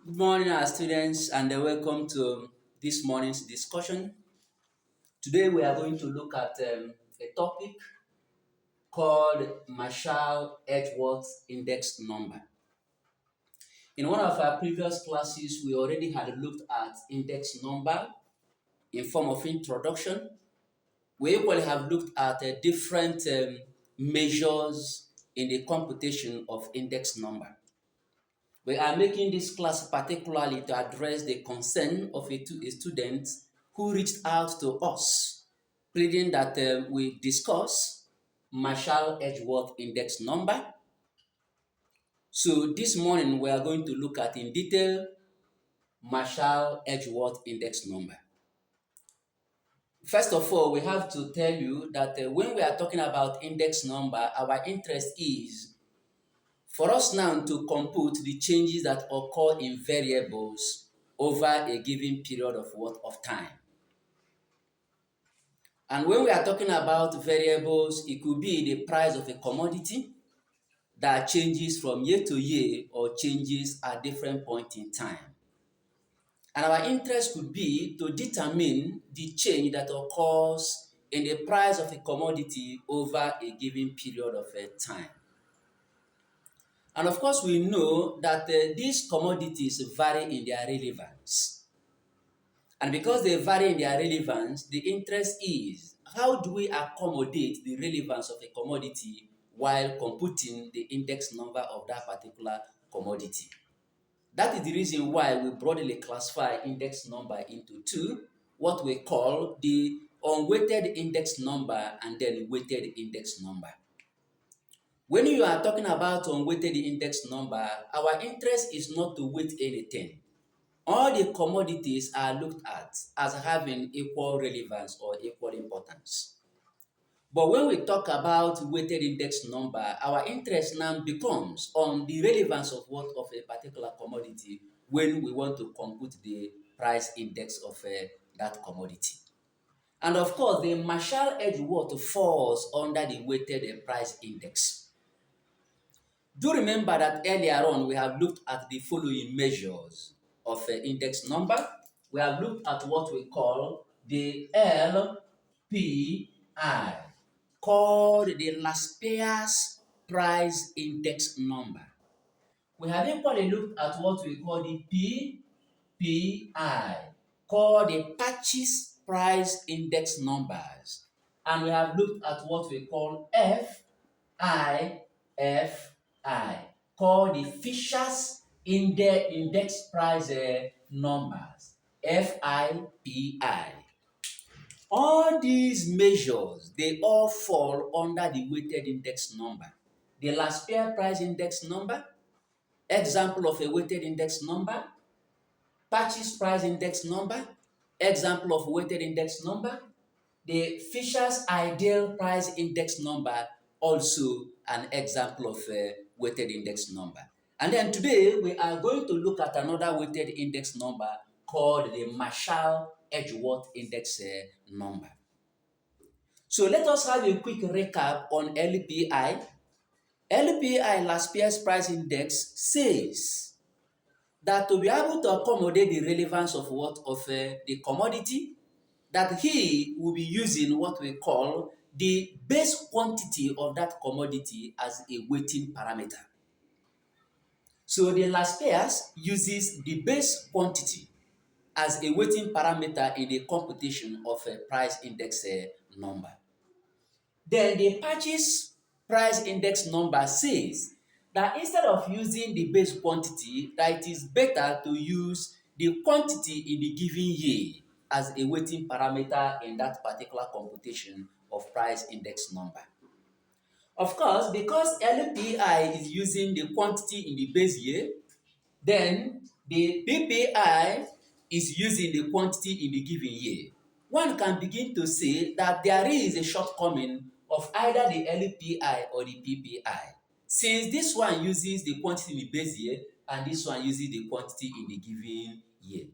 Good morning, our students, and welcome to this morning's discussion. Today, we are going to look at a topic called Marshall Edgeworth Index Number. In one of our previous classes, we already had looked at index number in form of introduction. We equally have looked at different measures in the computation of index number. We are making this class particularly to address the concern of a student who reached out to us, pleading that we discuss Marshall Edgeworth Index Number. So this morning we are going to look at in detail Marshall Edgeworth Index Number. First of all, we have to tell you that when we are talking about index number, our interest is for us now to compute the changes that occur in variables over a given period of what of time. And when we are talking about variables, it could be the price of a commodity that changes from year to year or changes at different point in time. And our interest could be to determine the change that occurs in the price of a commodity over a given period of time. And of course, we know that these commodities vary in their relevance. And because they vary in their relevance, the interest is how do we accommodate the relevance of a commodity while computing the index number of that particular commodity. That is the reason why we broadly classify index number into two, what we call the unweighted index number and then weighted index number. When you are talking about unweighted index number, our interest is not to weight anything. All the commodities are looked at as having equal relevance or equal importance. But when we talk about weighted index number, our interest now becomes on the relevance of what of a particular commodity when we want to compute the price index of that commodity. And of course, the Marshall Edgeworth falls under the weighted price index. Do remember that earlier on we have looked at the following measures of index number. We have looked at what we call the LPI, called the last payers price index number. We have equally looked at what we call the PPI, called the purchase price index numbers. And we have looked at what we call FIFI, called the Fisher's Index Price numbers, FIPI. All these measures, they all fall under the weighted index number. The last pair price index number, example of a weighted index number, purchase price index number, example of weighted index number, the Fisher's ideal price index number, also an example of a weighted index number. And then today we are going to look at another weighted index number called the Marshall Edgeworth index number. So let us have a quick recap on LPI. LPI, last year's price index, says that to be able to accommodate the relevance of what of the commodity, that he will be using what we call the base quantity of that commodity as a weighting parameter. So the last pairs uses the base quantity as a weighting parameter in the computation of a price index number. Then the purchase price index number says that instead of using the base quantity, that it is better to use the quantity in the given year as a weighting parameter in that particular computation of price index number. Of course, because LPI is using the quantity in the base year, then the PPI is using the quantity in the given year. One can begin to say that there is a shortcoming of either the LPI or the PPI, since this one uses the quantity in the base year and this one uses the quantity in the given year.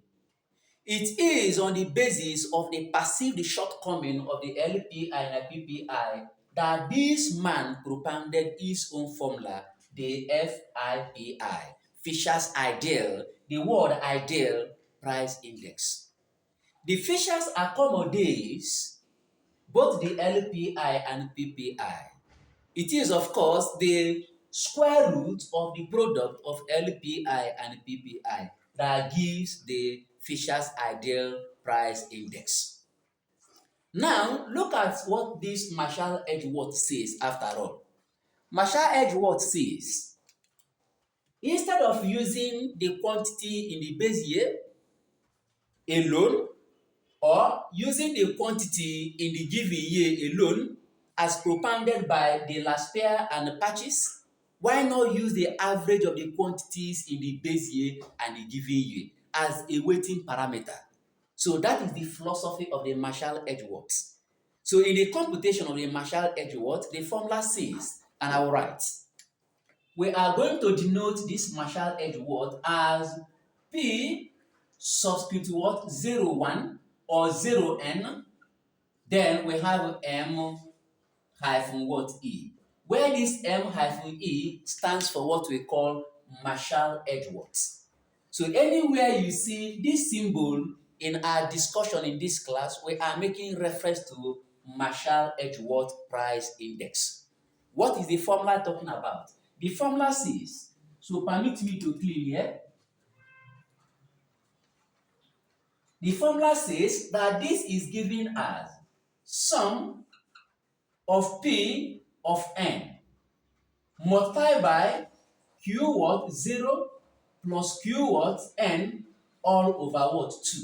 It is on the basis of the perceived shortcoming of the LPI and PPI that this man propounded his own formula, the FIPI, Fisher's ideal the word ideal price index. The features accommodates both the LPI and PPI. It is, of course, the square root of the product of LPI and PPI that gives the Fisher's ideal price index. Now, look at what this Marshall Edgeworth says after all. Marshall Edgeworth says, instead of using the quantity in the base year alone, or using the quantity in the given year alone as propounded by the last pair and the patches, why not use the average of the quantities in the base year and the given year as a weighting parameter? So that is the philosophy of the Marshall Edgeworth. So in the computation of the Marshall Edgeworth, the formula says, and I will write, we are going to denote this Marshall Edgeworth as P subscript what 01 or 0n, then we have M hyphen what E, where this M hyphen E stands for what we call Marshall Edgeworth. So anywhere you see this symbol in our discussion in this class, we are making reference to Marshall Edgeworth price index. What is the formula talking about? The formula says, so permit me to clean here. The formula says that this is given as sum of P of n multiplied by Q what 0 plus Q what n all over what 2.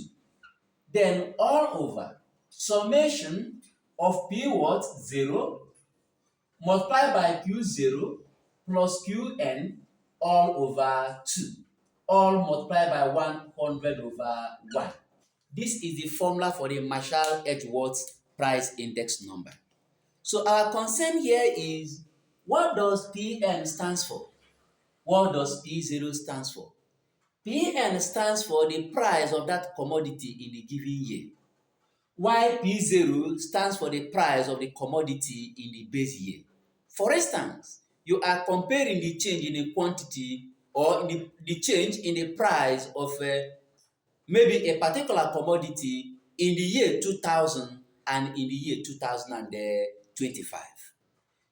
Then all over summation of P what 0 multiplied by Q0 plus Qn all over 2. All multiplied by 100 over 1. This is the formula for the Marshall Edgeworth price index number. So our concern here is, what does Pn stands for? What does P0 stands for? Pn stands for the price of that commodity in the given year, while P0 stands for the price of the commodity in the base year. For instance, you are comparing the change in the quantity or the change in the price of maybe a particular commodity in the year 2000 and in the year 2025.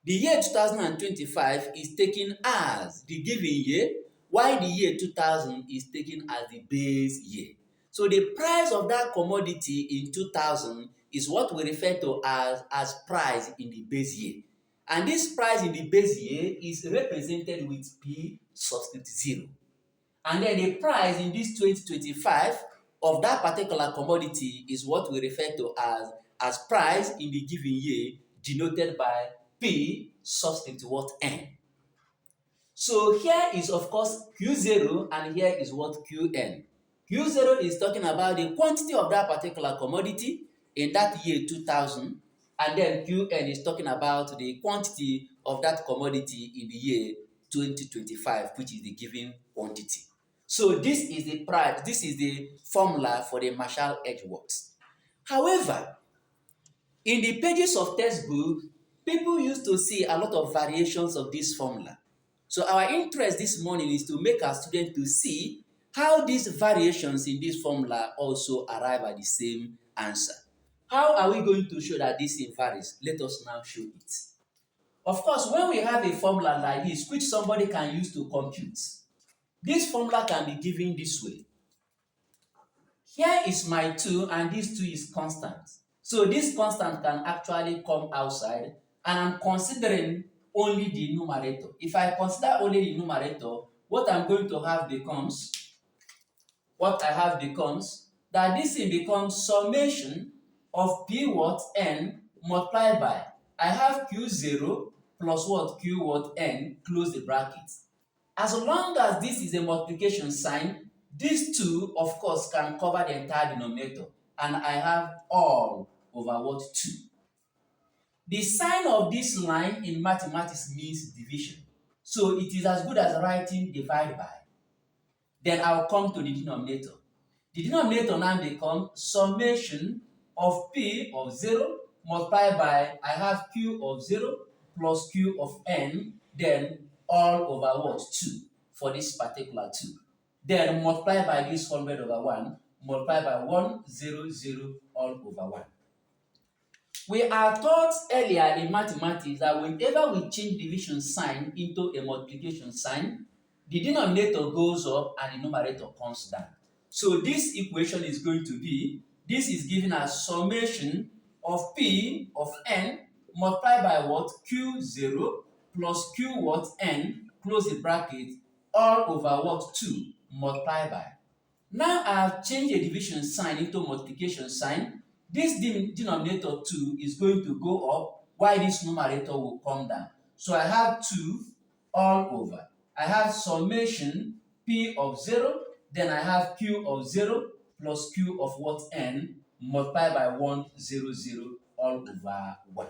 The year 2025 is taken as the given year, while the year 2000 is taken as the base year. So the price of that commodity in 2000 is what we refer to as price in the base year. And this price in the base year is represented with P subscript 0. And then the price in this 2025 of that particular commodity is what we refer to as price in the given year, denoted by P subscript what n. So here is of course Q0 and here is what Qn. Q0 is talking about the quantity of that particular commodity in that year 2000, and then Qn is talking about the quantity of that commodity in the year 2025, which is the given quantity. So this is the price, this is the formula for the Marshall Edgeworth. However, in the pages of textbook, people used to see a lot of variations of this formula. So our interest this morning is to make our students to see how these variations in this formula also arrive at the same answer. How are we going to show that this varies? Let us now show it. Of course, when we have a formula like this, which somebody can use to compute, this formula can be given this way. Here is my 2 and this 2 is constant. So this constant can actually come outside, and I'm considering only the numerator. If I consider only the numerator, what I'm going to have becomes, that this thing becomes summation of P what n multiplied by, I have Q0 plus what Q what n, close the bracket. As long as this is a multiplication sign, these two, of course, can cover the entire denominator, and I have all over what 2. The sign of this line in mathematics means division. So it is as good as writing divide by. Then I'll come to the denominator. The denominator now becomes summation of P of 0 multiplied by, I have Q of 0 plus Q of n, then all over what 2 for this particular 2. then multiply by this 100/1, multiply by 100 all over 1. We are taught earlier in mathematics that whenever we change division sign into a multiplication sign, the denominator goes up and the numerator comes down. So this equation is going to be, this is given as summation of P of n multiplied by what? Q0 plus Q what? N, close the bracket, all over what? 2 multiplied by. Now I have changed a division sign into multiplication sign. This denominator 2 is going to go up while this numerator will come down. So I have 2 all over. I have summation P of 0, then I have Q of 0 plus Q of what? N multiplied by 100 all over 1.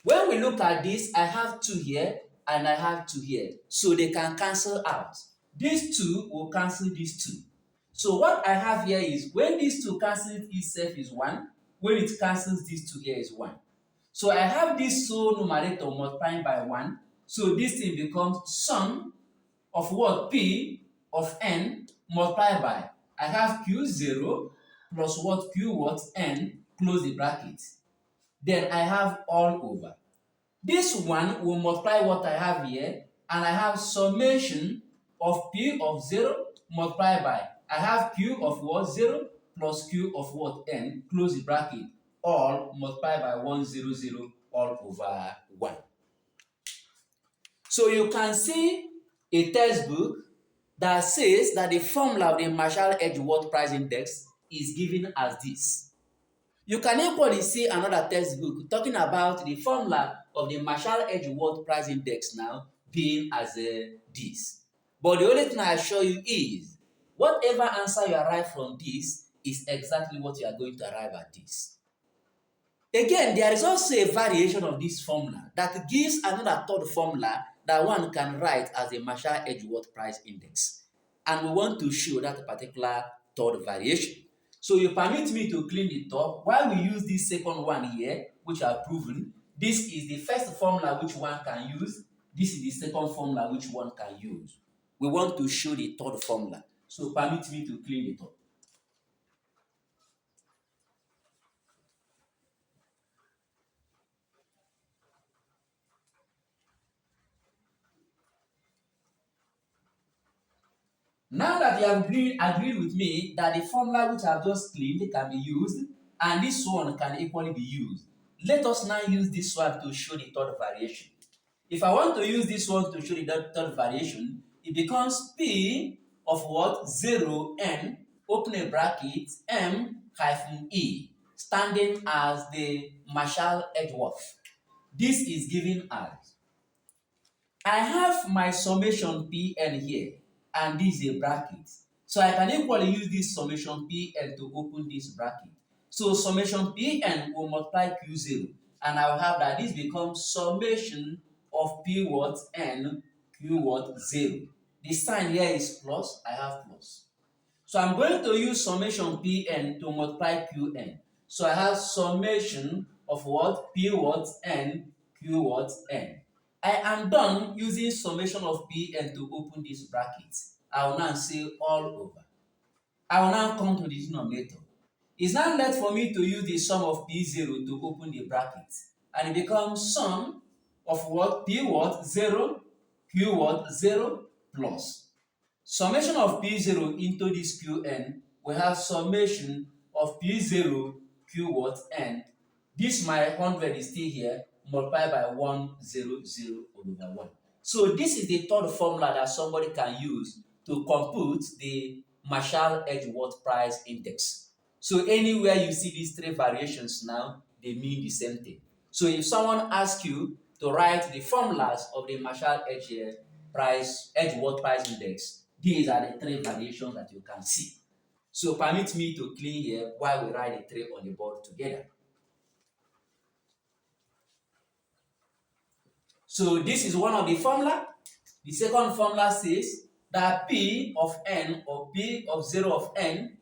When we look at this, I have 2 here and I have 2 here. So they can cancel out. These 2 will cancel these 2. So what I have here is when these 2 cancel itself is 1, when it cancels these 2 here is 1. So I have this sole numerator multiplying by 1. So this thing becomes sum of what? P of n multiplied by. I have Q0 plus what? Q what? N, close the bracket. Then I have all over. This one will multiply what I have here, and I have summation of P of 0 multiplied by. I have Q of what? 0 plus Q of what? N, close the bracket, all multiplied by 100 all over 1. So you can see a textbook that says that the formula of the Marshall-Edgeworth price index is given as this. You can equally see another textbook talking about the formula of the Marshall-Edgeworth price index now being as this. But the only thing I assure you is, whatever answer you arrive from this is exactly what you are going to arrive at this. Again, there is also a variation of this formula that gives another third formula that one can write as a Marshall-Edgeworth price index. And we want to show that particular third variation. So you permit me to clean the top while we use this second one here, which I have proven. This is the first formula which one can use. This is the second formula which one can use. We want to show the third formula. So permit me to clean the top. Now that you have agreed with me that the formula which I have just cleaned can be used, and this one can equally be used, let us now use this one to show the third variation. If I want to use this one to show the third variation, it becomes P of what? 0n, open a bracket, m hyphen e, standing as the Marshall-Edgeworth. This is given as, I have my summation Pn here, and this is a bracket. So I can equally use this summation Pn to open this bracket. So summation Pn will multiply Q0, and I will have that this becomes summation of P what? N, Q what? 0. The sign here is plus, I have plus. So I'm going to use summation Pn to multiply Qn. So I have summation of what? P what? N, Q what? N. I am done using summation of Pn to open this bracket. I will now say all over. I will now come to the denominator. It's now left for me to use the sum of P0 to open the bracket. And it becomes sum of what? P what? 0, Q what? 0 plus. Summation of P0 into this Qn, we have summation of P0 Q what? N. This my 100 is still here, multiplied by 100 over 1. So this is the third formula that somebody can use to compute the Marshall-Edgeworth price index. So anywhere you see these three variations now, they mean the same thing. So if someone asks you to write the formulas of the Marshall-Edgeworth price index, these are the three variations that you can see. So permit me to clean here while we write the three on the board together. So this is one of the formula. The second formula says that P of n or P of 0 of n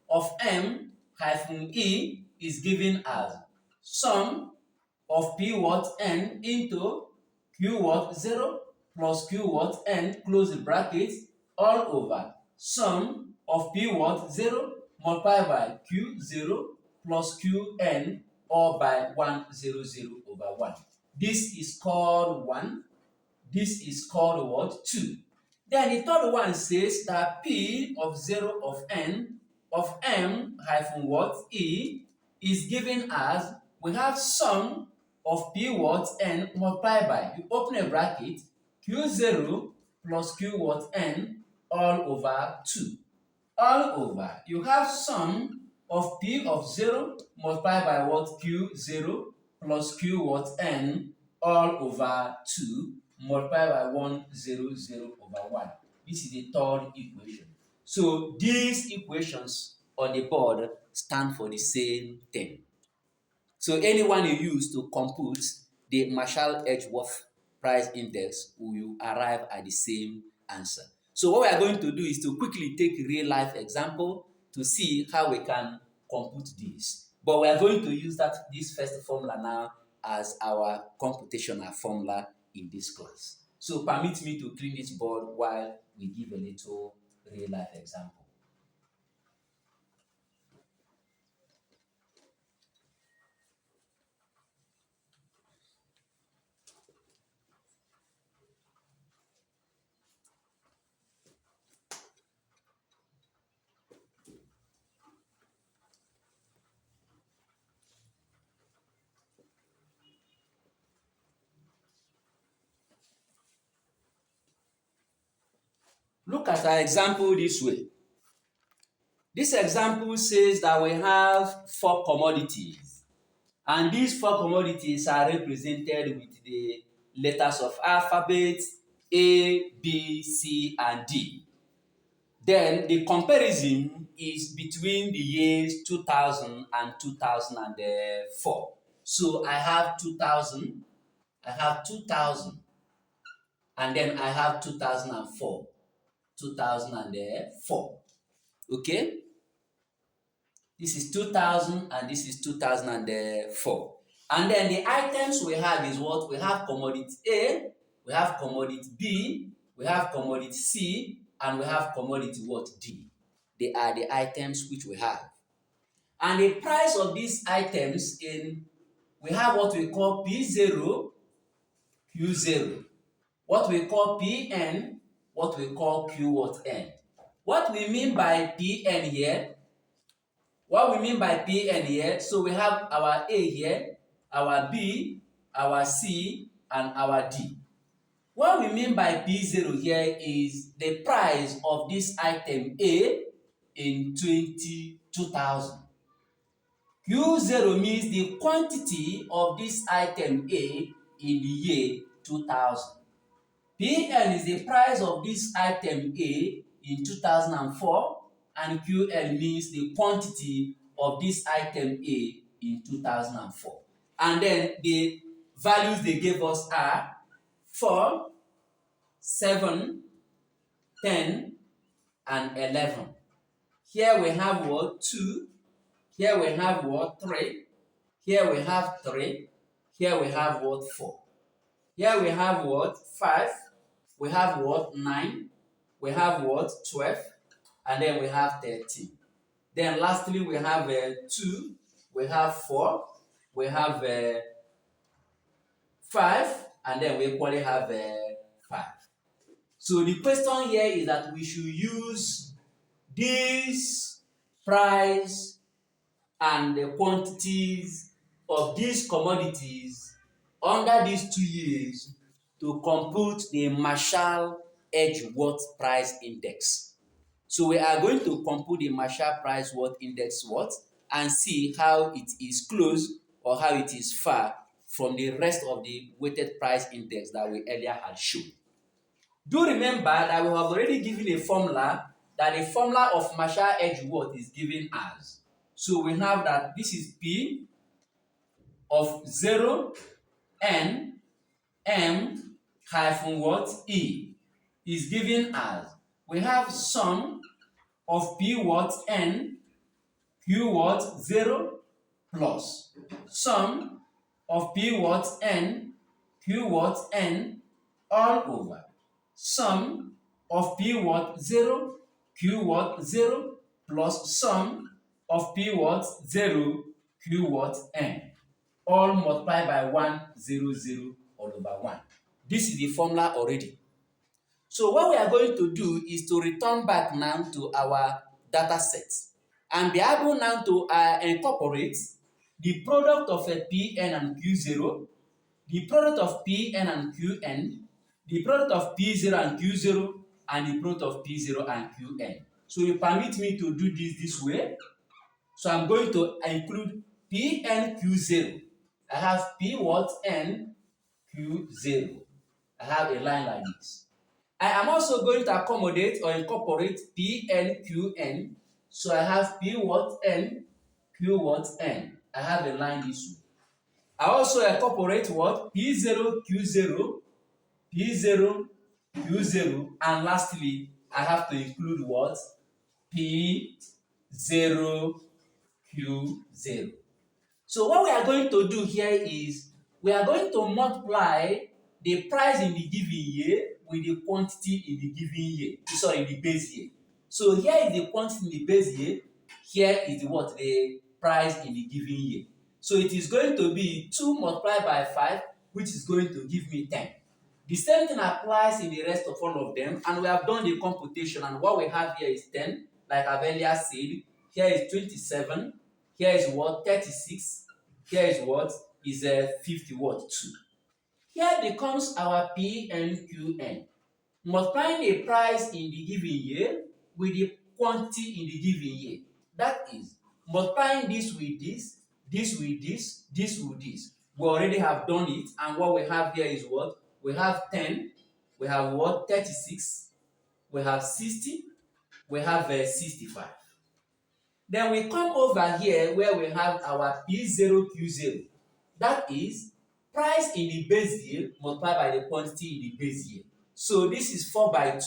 of m hyphen e is given as sum of P what? N into Q what? 0 plus Q what? N, close the bracket, all over. sum of P what 0 multiplied by Q 0 plus Qn all by 100 over 1. This is called 1. This is called what? 2. Then the third one says that P of 0 of n of m hyphen what e is given as we have sum of P what n multiplied by, you open a bracket, Q0 plus Q what n all over 2. All over, you have sum of P of 0 multiplied by what? Q0 plus Q what n all over 2 multiplied by 100 over 1. This is the third equation. So these equations on the board stand for the same thing. So anyone you use to compute the Marshall-Edgeworth price index will arrive at the same answer. So what we are going to do is to quickly take a real life example to see how we can compute this. But we are going to use this first formula now as our computational formula in this class. So permit me to clean this board while we give a little real life example. Look at our example this way. This example says that we have 4 commodities, and these 4 commodities are represented with the letters of alphabet A, B, C, and D. Then the comparison is between the years 2000 and 2004. So I have 2000, and then I have 2004. Okay? This is 2000 and this is 2004. And then the items we have is what? We have commodity A, we have commodity B, we have commodity C, and we have commodity what? D. They are the items which we have. And the price of these items we have what we call P0, Q0. What we call Pn, what we call Q what n. What we mean by Pn here, so we have our A here, our B, our C, and our D. What we mean by P0 here is the price of this item A in 2000. Q0 means the quantity of this item A in the year 2000. Pn is the price of this item A in 2004, and Qn means the quantity of this item A in 2004. And then the values they gave us are 4, 7, 10, and 11. Here we have what? 2. Here we have what? 3. Here we have 3. Here we have what? 4. Here we have what? 5. We have what? 9. We have what? 12. And then we have 13. Then lastly, we have 2. We have 4. We have 5. And then we equally have 5. So the question here is that we should use this price and the quantities of these commodities under these 2 years to compute the Marshall-Edgeworth price index. So we are going to compute the Marshall price worth index and see how it is close or how it is far from the rest of the weighted price index that we earlier had shown. Do remember that we have already given a formula, that the formula of Marshall-Edgeworth is given as. So we have that this is P of 0, N, M, hyphen what? E is given as. We have sum of P what? N, Q what? 0 plus sum of P what? N, Q what? N all over sum of P what? 0 q what 0 plus sum of p what 0 q what n, all multiplied by 1 0 0 all over 1. This is the formula already. So what we are going to do is to return back now to our data set and be able now to incorporate the product of a Pn and Q0, the product of Pn and Qn, the product of P0 and Q0, and the product of P0 and Qn. So you permit me to do this way. So I'm going to include Pn Q0. I have P what n Q0. I have a line like this. I am also going to accommodate or incorporate Pn Qn. So I have P what n Q what n. I have a line this way. I also incorporate what? P0 Q0, P0 Q0, and lastly, I have to include what? P0 Q0. So what we are going to do here is we are going to multiply the price in the given year with the quantity in the given year. Sorry, in the base year. So here is the quantity in the base year. Here is the what? The price in the given year. So it is going to be 2 multiplied by 5, which is going to give me 10. The same thing applies in the rest of all of them, and we have done the computation, and what we have here is 10, like I've earlier said. Here is 27. Here is what? 36. Here is what? Is 50 what? 2. Here becomes our PNQN. Multiplying the price in the given year with the quantity in the given year. That is, multiplying this with this, this with this, this with this. We already have done it, and what we have here is what? We have 10, we have what? 36, we have 60, we have 65. Then we come over here where we have our P0 Q0. That is price in the base year multiplied by the quantity in the base year. So this is 4 by 2,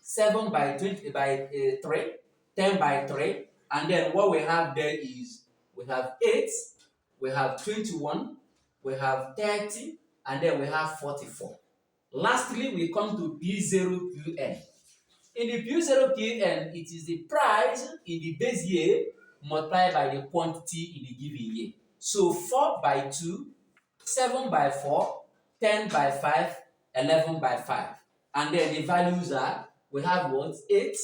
7 by 20 by 3, 10 by 3, and then what we have there is we have 8, we have 21, we have 30, and then we have 44. Lastly, we come to P0QN. In the P0QN, it is the price in the base year multiplied by the quantity in the given year. So 4 by 2, 7 by 4, 10 by 5, 11 by 5. And then the values are, we have what? 8,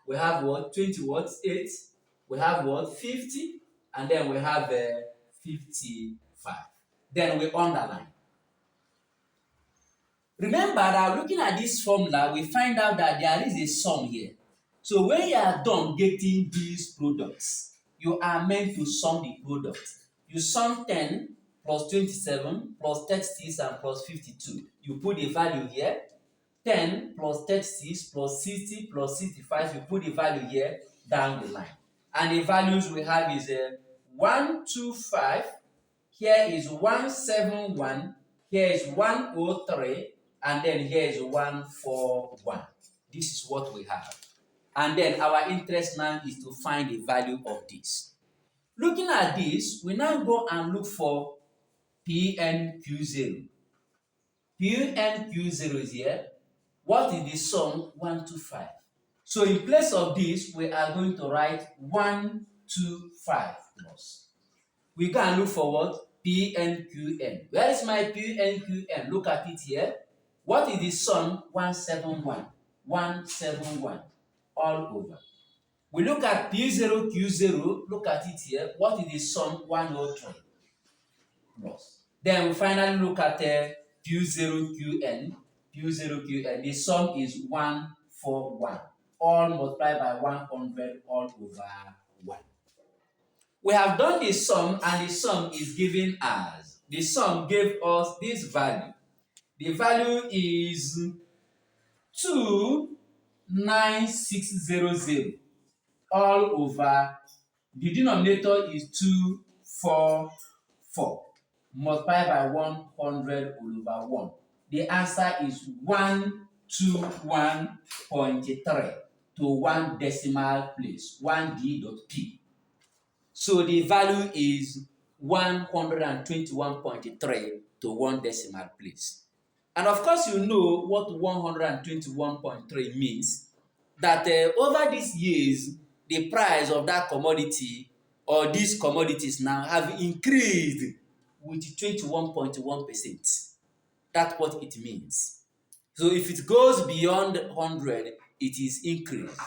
we have what? 20 what? 8, we have what? 50, and then we have 55. Then we underline. Remember that looking at this formula, we find out that there is a sum here. So when you are done getting these products, you are meant to sum the product. You sum 10 plus 27 plus 36 and plus 52. You put the value here. 10 plus 36 plus 60 plus 65. You put the value here down the line. And the values we have is 125. Here is 171. Here is 103. And then here is 141. This is what we have. And then our interest now is to find the value of this. Looking at this, we now go and look for PNQ0. PNQ0 is here. What is the sum? 125. So in place of this, we are going to write 125 plus. We can look for what? PNQN. Where is my PNQN? Look at it here. What is the sum? 171. 171 all over. We look at P0, Q0. Look at it here. What is the sum? 103 plus. Then we finally look at Q0, QN. Q0, QN. The sum is 141. All multiplied by 100 all over 1. We have done the sum, and the sum is given as. The sum gave us this value. The value is 29600 all over. The denominator is 244 multiplied by 100 all over 1. The answer is 121.3 to 1 decimal place, 1D.P. So the value is 121.3 to 1 decimal place. And of course, you know what 121.3 means. that over these years, the price of that commodity or these commodities now have increased with 21.1%. That's what it means. So if it goes beyond 100, it is increase.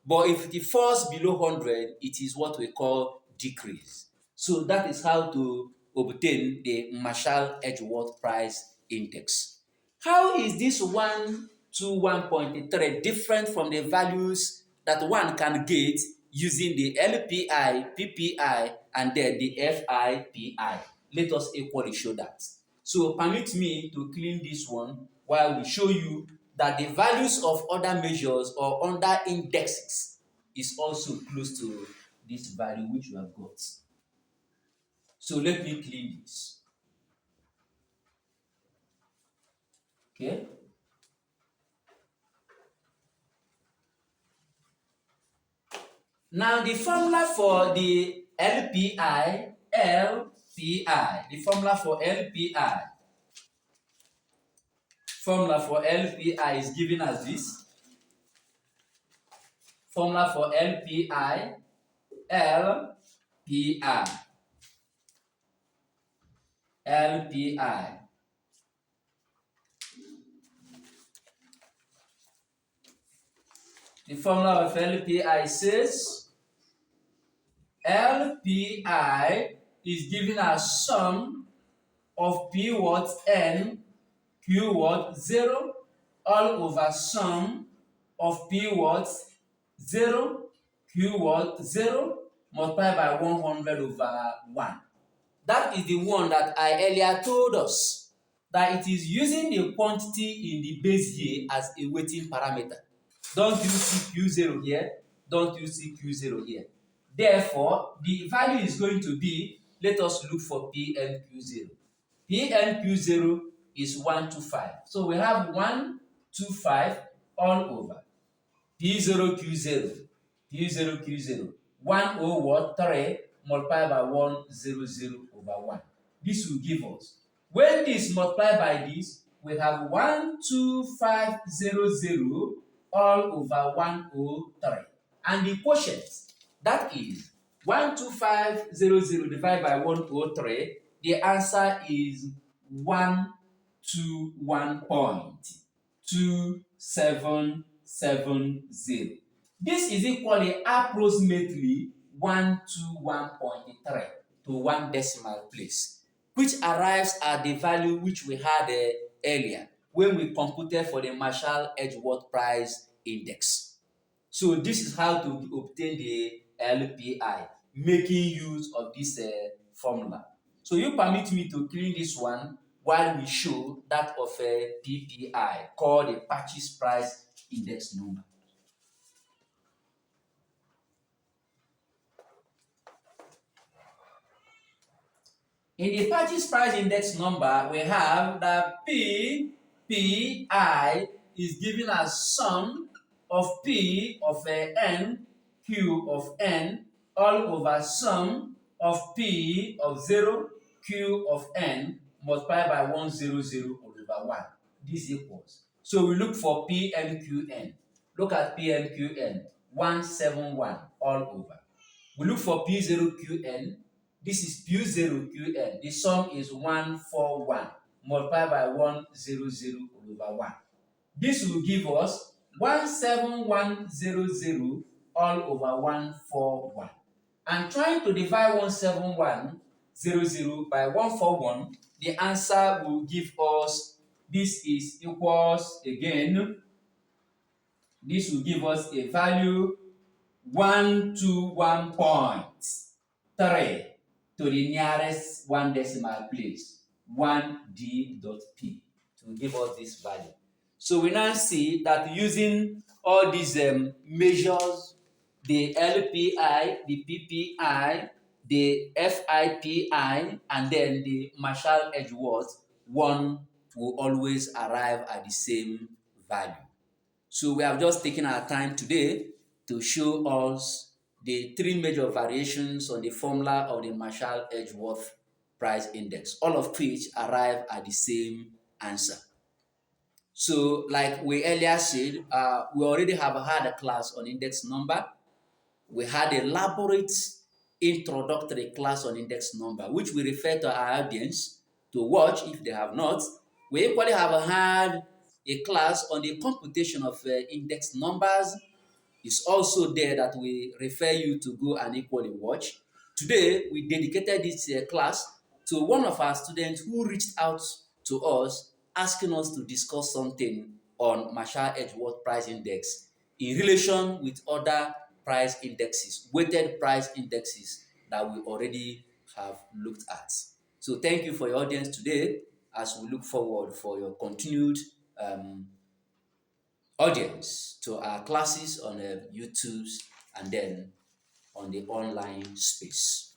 But if it falls below 100, it is what we call decrease. So that is how to obtain the Marshall Edgeworth Price Index. How is this 121.3 different from the values that one can get using the LPI, PPI, and then the FIPI? Let us equally show that. So permit me to clean this one while we show you that the values of other measures or under indexes is also close to this value which you have got. So let me clean this. Okay. Now the formula for the LPI, the formula for LPI is given as this. Formula for LPI, LPI. The formula of LPI says LPI is given as sum of P what N, Q what 0, all over sum of P what 0, Q what 0, multiplied by 100 over 1. That is the one that I earlier told us that it is using the quantity in the base year as a weighting parameter. Don't you see Q0 here? Don't you see Q0 here? Therefore, the value is going to be, let us look for PNQ0. PNQ0 is 125. So we have 125 all over P0Q0, P0Q0, 103 multiplied by 100 over 1. This will give us, when this multiplied by this, we have 12500 all over 103. And the quotient, that is 12500 divided by 103, the answer is 121.2770. This is equally approximately 121.3 to 1 decimal place, which arrives at the value which we had earlier when we computed for the Marshall Edgeworth Price Index. So this is how to obtain the LPI, making use of this formula. So you permit me to clean this one while we show that of a PPI, called the Purchase Price Index number. In the Purchase Price Index number, we have that PPI is given as sum of P of N, Q of N, all over sum of P of 0, Q of N, multiplied by 100 over 1. This equals. So we look for PNQN. Look at PNQN, 171 all over. We look for P0QN. This is P0QN. The sum is 141 multiplied by 100 over 1. This will give us 17100 all over 141. And trying to divide 17100 by 141, the answer will give us, this is equals again, this will give us a value 121.3 to the nearest 1 decimal place, 1D.P, to give us this value. So we now see that using all these measures, the LPI, the PPI, the FIPI, and then the Marshall Edgeworth, one will always arrive at the same value. So we have just taken our time today to show us the 3 major variations on the formula of the Marshall Edgeworth Price Index, all of which arrive at the same answer. So, like we earlier said, we already have had a class on index number. We had a elaborate introductory class on index number, which we refer to our audience to watch if they have not. We equally have had a class on the computation of index numbers. It's also there that we refer you to go and equally watch. Today, we dedicated this class to one of our students who reached out to us asking us to discuss something on Marshall Edgeworth Price Index in relation with other price indexes, weighted price indexes that we already have looked at. So thank you for your audience today as we look forward for your continued um, audience to our classes on YouTube and then on the online space.